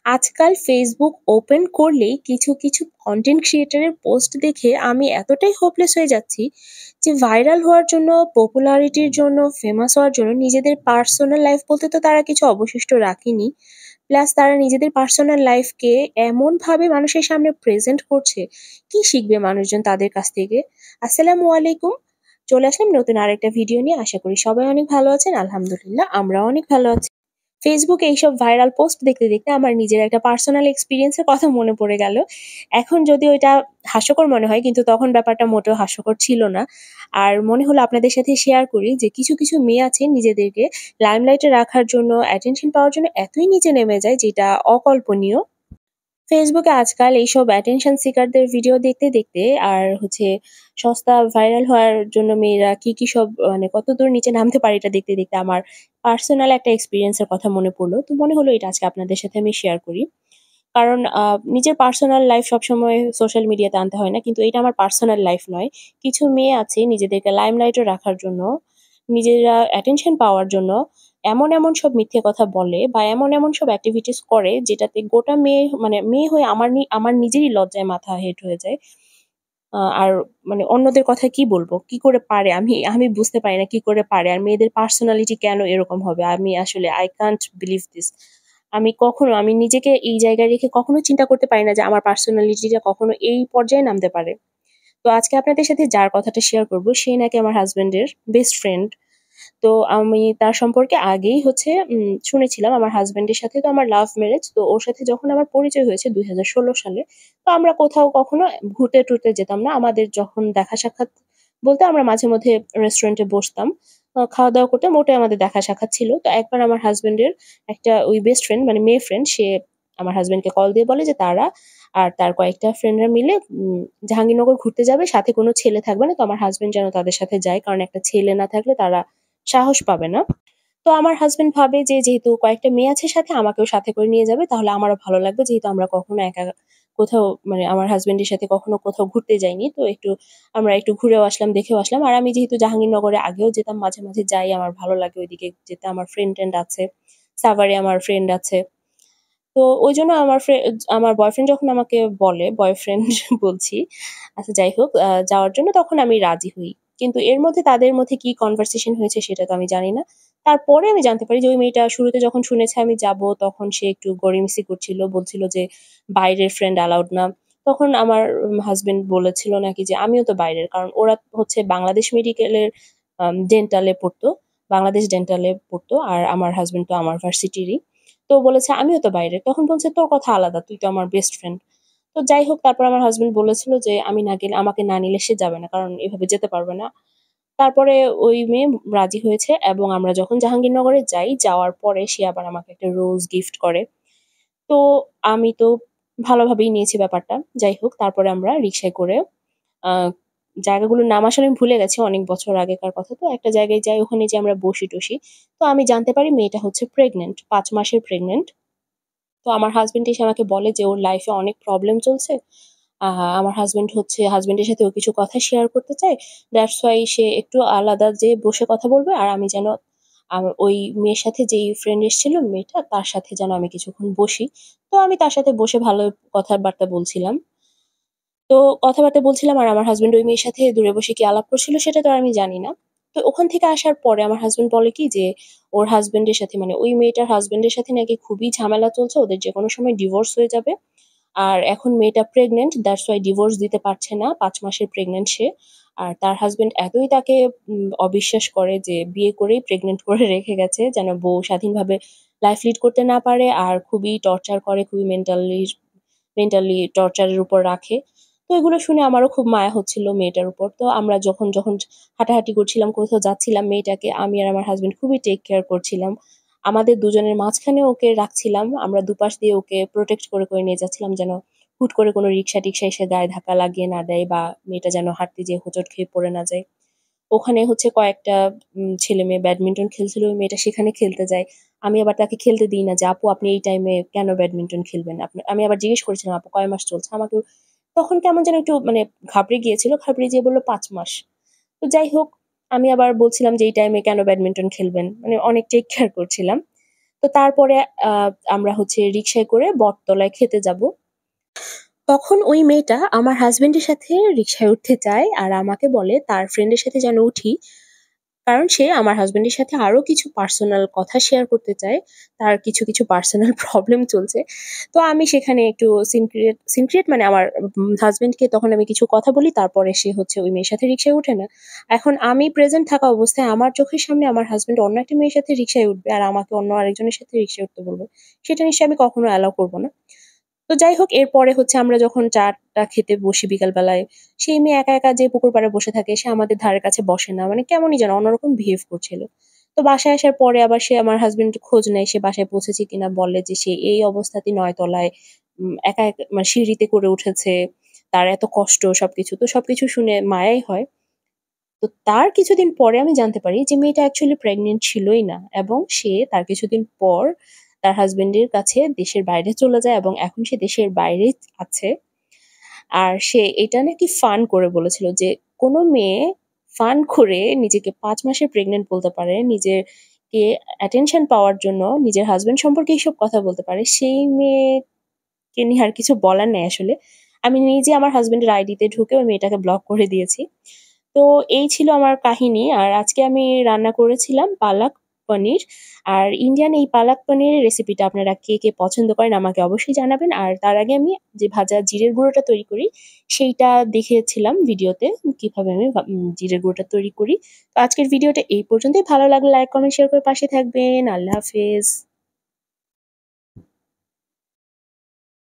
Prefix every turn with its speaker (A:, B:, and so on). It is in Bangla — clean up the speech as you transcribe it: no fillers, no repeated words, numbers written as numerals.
A: আজকাল ফেসবুক ওপেন করলেই কিছু কন্টেন্ট ক্রিয়েটরের পোস্ট দেখে আমি এতটাই হোপলেস হয়ে যাচ্ছি যে ভাইরাল হওয়ার জন্য, পপুলারিটির জন্য, ফেমাস হওয়ার জন্য নিজেদের পার্সোনাল লাইফ বলতে তো তারা কিছু অবশিষ্ট রাখেনি। প্লাস তারা নিজেদের পার্সোনাল লাইফকে এমনভাবে মানুষের সামনে প্রেজেন্ট করছে, কি শিখবে মানুষজন তাদের কাছ থেকে? আসসালামু আলাইকুম। চলে আসলাম নতুন আরেকটা ভিডিও নিয়ে। আশা করি সবাই অনেক ভালো আছেন। আলহামদুলিল্লাহ আমরাও অনেক ভালো আছি। ফেসবুকে এইসব ভাইরাল পোস্ট দেখতে দেখতে আমার নিজের একটা পার্সোনাল এক্সপিরিয়েন্সের কথা মনে পড়ে গেল। এখন যদিও এটা হাস্যকর মনে হয়, কিন্তু তখন ব্যাপারটা মোটেও হাস্যকর ছিল না। আর মনে হলো আপনাদের সাথে শেয়ার করি যে কিছু মেয়ে আছে নিজেদেরকে লাইমলাইটে রাখার জন্য, অ্যাটেনশন পাওয়ার জন্য এতই নিচে নেমে যায় যেটা অকল্পনীয়। ফেসবুকে আজকাল এইসব অ্যাটেনশন সিকারদের ভিডিও দেখতে দেখতে আর সস্তা ভাইরাল হওয়ার জন্য মেয়েরা কি সব মানে কতদূর নিচে নামতে পারে এটা দেখতে দেখতে আমার পার্সোনাল একটা এক্সপিরিয়েন্সের কথা মনে পড়লো। তো মনে হলো এটা আজকে আপনাদের সাথে আমি শেয়ার করি। কারণ নিজের পার্সোনাল লাইফ সবসময় সোশ্যাল মিডিয়াতে আনতে হয় না। কিন্তু এটা আমার পার্সোনাল লাইফ নয়। কিছু মেয়ে আছে নিজেদেরকে লাইমলাইটে রাখার জন্য, নিজেরা অ্যাটেনশন পাওয়ার জন্য এমন সব মিথ্যে কথা বলে বা এমন সব এক্টিভিটিস করে যেটাতে গোটা মেয়ে হয়ে আমার নিজেরই লজ্জায় মাথা হেট হয়ে যায়। আর মানে অন্যদের কথা কি বলবো? কি করে পারে? আমি আমি বুঝতে পারি না কি করে পারে? আর মেয়েদের পার্সোনালিটি কেন এরকম হবে? আমি আসলে I can't believe this. আমি নিজেকে এই জায়গায় রেখে কখনো চিন্তা করতে পারি না যে আমার পার্সোনালিটিটা কখনো এই পর্যায়ে নামতে পারে। তো আজকে আপনাদের সাথে যার কথাটা শেয়ার করব সে নাকি আমার হাসব্যান্ডের বেস্ট ফ্রেন্ড। তো আমি তার সম্পর্কে আগেই শুনেছিলাম। আমার হাসব্যান্ডের সাথে তো আমার লাভ ম্যারেজ। তো ওর সাথে যখন আমার পরিচয় হয়েছে ২০১৬ সালে, তো আমরা কোথাও কখনো ঘুরতে-টুরতে যেতাম না। আমাদের যখন দেখা সাক্ষাৎ বলতে আমরা মাঝে মধ্যে রেস্টুরেন্টে বসতাম। খাওয়া-দাওয়া করতাম, ওটাই আমাদের দেখা সাক্ষাৎ ছিল। তো একবার আমার হাসব্যান্ডের একটা ওই বেস্ট ফ্রেন্ড মানে মেয়ে ফ্রেন্ড, সে আমার হাসব্যান্ডকে কল দিয়ে বলে যে তারা আর তার কয়েকটা ফ্রেন্ডরা মিলে জাহাঙ্গীরনগর ঘুরতে যাবে। সাথে কোনো ছেলে থাকবে না। তো আমার হাসব্যান্ড যেন তাদের সাথে যায়। কারণ একটা ছেলে না থাকলে তারা সাহস পাবে না। তো আমার হাসব্যান্ড ভাবে যে যেহেতু কয়েকটা মেয়ে আছে সাথে, আমাকেও সাথে করে নিয়ে যাবে তাহলে আমারও ভালো লাগবে। যেহেতু আমরা কখনো একা কোথাও মানে আমার হাসব্যান্ডের সাথে কখনো কোথাও ঘুরতে যাইনি। তো আমরা একটু ঘুরেও আসলাম, দেখেও আসলাম। আর আমি যেহেতু জাহাঙ্গীরনগরে আগেও যেতাম, মাঝে মাঝে যাই। আমার ভালো লাগে ওইদিকে যেতে। আমার ফ্রেন্ড-টেন্ড আছে। সাভারে আমার ফ্রেন্ড আছে। তো ঐজন্য আমার বয়ফ্রেন্ড যখন আমাকে বলে, বয়ফ্রেন্ড বলছি। আচ্ছা যাই হোক, যাওয়ার জন্য তখন আমি রাজি হই। কিন্তু এর মধ্যে তাদের মধ্যে কি কনভারসেশন হয়েছে সেটা তো আমি জানি না। তারপরে আমি জানতে পারি যে ওই মেয়েটা শুরুতে যখন শুনেছে আমি যাবো তখন সে একটু গড়িমসি করছিল। বলছিল যে বাইরের ফ্রেন্ড অ্যালাউড না। তখন আমার হাসব্যান্ড বলেছিল নাকি যে আমিও তো বাইরের। কারণ ওরা হচ্ছে বাংলাদেশ মেডিকেলের ডেন্টালে পড়তো। বাংলাদেশ ডেন্টালে পড়তো। আর আমার হাসব্যান্ড তো আমার ভার্সিটিরই। তো বলেছে, "আমিও তো বাইরের।" তখন বলছে, "তোর কথা আলাদা। তুই তো আমার বেস্ট ফ্রেন্ড।" তো যাই হোক, তারপর আমার হাসব্যান্ড বলেছিল যে আমি না গেলে, আমাকে না নিলে সে যাবে না। কারণ এভাবে যেতে পারবে না। তারপরে ওই মেয়ে রাজি হয়েছে এবং আমরা যখন জাহাঙ্গীরনগরে যাই, যাওয়ার পরে সে আবার আমাকে একটা রোজ গিফট করে। তো আমি তো ভালোভাবেই নিয়েছি ব্যাপারটা। যাই হোক, তারপরে আমরা রিক্সায় করে আ জায়গাগুলোর নাম আসলে আমি ভুলে গেছি, অনেক বছর আগেকার কথা। তো একটা জায়গায় যাই, ওখানে যেয়ে আমরা বসি-টসি। তো আমি জানতে পারি মেয়েটা হচ্ছে প্রেগন্যান্ট, ৫ মাসের প্রেগন্যান্ট। তো আমার হাসব্যান্ড এসে আমাকে বলে যে ওর লাইফে অনেক প্রবলেম চলছে। আমার হাসব্যান্ডের সাথে ও কিছু কথা শেয়ার করতে চায়। দ্যাটস হোয়াই সে একটু আলাদা যেয়ে বসে কথা বলবে। আর আমি যেন ওই মেয়ের সাথে যেই ফ্রেন্ড এসেছিল মেয়েটা, তার সাথে যেন আমি কিছুক্ষণ বসি। তো আমি তার সাথে বসে ভালো কথাবার্তা বলছিলাম। তো কথাবার্তা বলছিলাম আর আমার হাসব্যান্ড ওই মেয়ের সাথে দূরে বসে কি আলাপ করছিল সেটা তো আর আমি জানি না। তো ওখান থেকে আসার পরে আমার হাসব্যান্ড বলে কি যে ওর হাসব্যান্ডের সাথে মানে ওই মেয়েটার হাসব্যান্ডের সাথে নাকি খুবই ঝামেলা চলছে। ওদের যেকোনো সময় ডিভোর্স হয়ে যাবে। আর এখন মেয়েটা প্রেগন্যান্ট, দ্যাটস হোয়াই ডিভোর্স দিতে পারছে না। ৫ মাসের প্রেগন্যান্ট সে। আর তার হাসব্যান্ড এতই তাকে অবিশ্বাস করে যে বিয়ে করেই প্রেগন্যান্ট করে রেখে গেছে যেন বউ স্বাধীনভাবে লাইফ লিড করতে না পারে। আর খুবই টর্চার করে, খুবই মেন্টালি টর্চার এর উপর রাখে। তো এগুলো শুনে আমারও খুব মায়া হচ্ছিল মেয়েটার উপর। তো আমরা যখন হাঁটাহাঁটি করছিলাম, কোথাও যাচ্ছিলাম, মেয়েটাকে আমি আর আমার হাসব্যান্ড খুবই টেক কেয়ার করছিলাম। আমাদের দুজনের মাঝখানে ওকে রাখছিলাম। আমরা দুপাশ দিয়ে ওকে প্রটেক্ট করে নিয়ে যাচ্ছিলাম যেন হুট করে কোনো রিক্সা-টিক্সা এসে গায়ে ধাক্কা লাগিয়ে না দেয় বা মেয়েটা যেন হাঁটতে যেয়ে হোঁচট খেয়ে পড়ে না যায়। ওখানে কয়েকটা ছেলে-মেয়ে ব্যাডমিন্টন খেলছিল। ওই মেয়েটা সেখানে খেলতে যায়। আমি আবার তাকে খেলতে দিই না যে, "আপু আপনি এই টাইমে কেন ব্যাডমিন্টন খেলবেন?" আমি আবার জিজ্ঞেস করেছিলাম, "আপু কয় মাস চলছে?" তখন কেমন যেন একটু মানে ঘাবড়ে গিয়েছিল। ঘাবড়ে যেয়ে বলল, "৫ মাস।" তো যাই হোক, আমি আবার বলছিলাম যে, "এই টাইমে কেন ব্যাডমিন্টন খেলবেন?" মানে অনেক টেক কেয়ার করছিলাম। তো তো তারপরে আমরা হচ্ছে রিক্সায় করে বটতলায় খেতে যাব। তখন ওই মেয়েটা আমার হাসব্যান্ডের সাথে রিক্সায় উঠতে চায় আর আমাকে বলে তার ফ্রেন্ডের সাথে যেন উঠি। কারণ সে আমার হাসব্যান্ডের সাথে আরো কিছু পার্সোনাল কথা শেয়ার করতে চায়। তার কিছু পার্সোনাল প্রবলেম চলছে। তো আমি সেখানে একটু সিনক্রিয়েট মানে আমার হাসব্যান্ডকে তখন আমি কিছু কথা বলি। তারপরে সে হচ্ছে ওই মেয়ের সাথে রিক্সায় উঠে না। এখন আমি প্রেজেন্ট থাকা অবস্থায় আমার চোখের সামনে আমার হাসব্যান্ড অন্য একটা মেয়ের সাথে রিক্সায় উঠবে আর আমাকে অন্য আরেকজনের সাথে রিক্সায় উঠতে বলবে। সেটা নিশ্চয়ই আমি কখনো অ্যালাও করব না। তো যাই হোক এরপরে হচ্ছে আমরা যখন চাটা খেতে বসি বিকাল বেলায়, সেই মেয়ে একা যে পুকুর পাড়ে বসে থাকে সে আমাদের ধারের কাছে বসে না। মানে কেমনই যেন অন্যরকম বিহেভ করছিল। তো বাসায় আসার পরে আবার সে আমার হাসব্যান্ড খোঁজ নেয় সে বাসায় পৌঁছেছে কিনা, বলে যে সে এই অবস্থাতেই ৯ তলায় একা মানে সিঁড়িতে করে উঠেছে। তার এত কষ্ট সবকিছু। তো সবকিছু শুনে মায়াই হয়। তো তার কিছুদিন পরে আমি জানতে পারি যে মেয়েটা অ্যাকচুয়ালি প্রেগন্যান্ট ছিলই না এবং সে তার কিছুদিন পর তার হাসব্যান্ডের কাছে দেশের বাইরে চলে যায় এবং এখন সে দেশের বাইরেই আছে। আর সে এটা নাকি ফান করে বলেছিল যে কোনো মেয়ে ফান করে নিজেকে ৫ মাসের প্রেগন্যান্ট বলতে পারে, নিজেকে অ্যাটেনশন পাওয়ার জন্য নিজের হাসব্যান্ড সম্পর্কে এইসব কথা বলতে পারে। সেই মেয়েকে নিয়ে আর কিছু বলার নেই আসলে। আমি নিজে আমার হাসব্যান্ডের আইডিতে ঢুকে ওই মেয়েটাকে ব্লক করে দিয়েছি। তো এই ছিল আমার কাহিনী। আর আজকে আমি রান্না করেছিলাম পালাক পনির। আর ইন্ডিয়ান এই পালাক পনিরের রেসিপিটা আপনারা কে পছন্দ করেন আমাকে অবশ্যই জানাবেন। আর তার আগে আমি যে ভাজা জিরের গুঁড়োটা তৈরি করি সেইটা দেখিয়েছিলাম ভিডিওতে কিভাবে আমি জিরের গুঁড়োটা তৈরি করি। তো আজকের ভিডিওটা এই পর্যন্তই। ভালো লাগলে লাইক, কমেন্ট, শেয়ার করে পাশে থাকবেন। আল্লাহ হাফেজ।